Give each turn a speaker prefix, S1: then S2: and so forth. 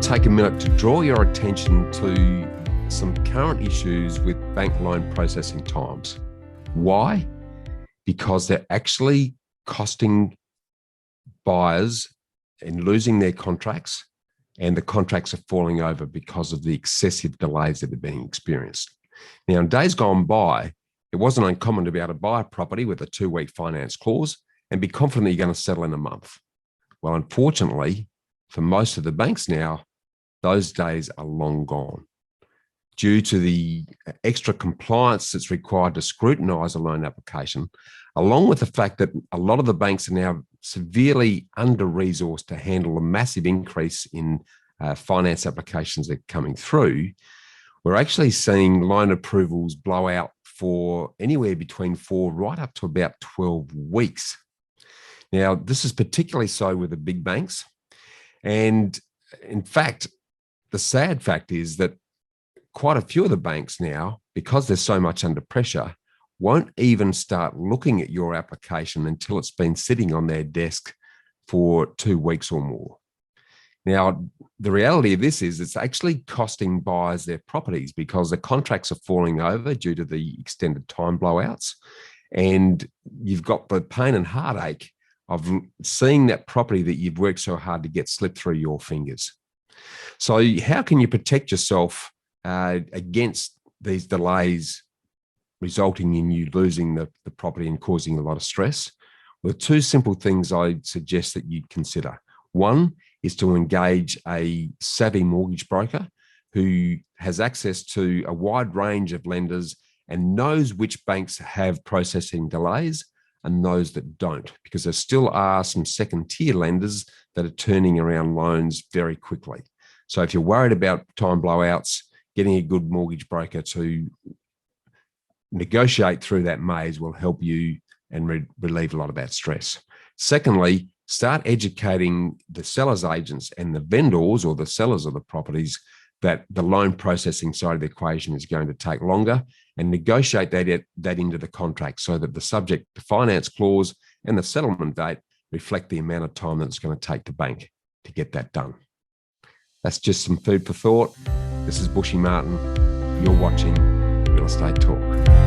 S1: take a minute to draw your attention to some current issues with bank loan processing times. Why? Because they're actually costing buyers and losing their contracts, and the contracts are falling over because of the excessive delays that are being experienced. Now, in days gone by, it wasn't uncommon to be able to buy a property with a 2-week finance clause and be confident that you're going to settle in a month. Well, unfortunately, for most of the banks now, those days are long gone. Due to the extra compliance that's required to scrutinise a loan application, along with the fact that a lot of the banks are now severely under-resourced to handle a massive increase in finance applications that are coming through, we're actually seeing loan approvals blow out for anywhere between 4 right up to about 12 weeks. Now, this is particularly so with the big banks. And in fact, the sad fact is that quite a few of the banks now, because they're so much under pressure, won't even start looking at your application until it's been sitting on their desk for 2 weeks or more. Now, the reality of this is it's actually costing buyers their properties because the contracts are falling over due to the extended time blowouts. And you've got the pain and heartache of seeing that property that you've worked so hard to get slip through your fingers. So how can you protect yourself against these delays resulting in you losing the property and causing a lot of stress? Well, 2 simple things I'd suggest that you'd consider. One is to engage a savvy mortgage broker who has access to a wide range of lenders and knows which banks have processing delays and those that don't, because there still are some second-tier lenders that are turning around loans very quickly. So if you're worried about time blowouts, getting a good mortgage broker to negotiate through that maze will help you and relieve a lot of that stress. Secondly, start educating the sellers agents and the vendors or the sellers of the properties that the loan processing side of the equation is going to take longer, and negotiate that into the contract so that the subject to finance clause and the settlement date reflect the amount of time that it's going to take the bank to get that done. That's just some food for thought. This is Bushy Martin. You're watching Real Estate Talk.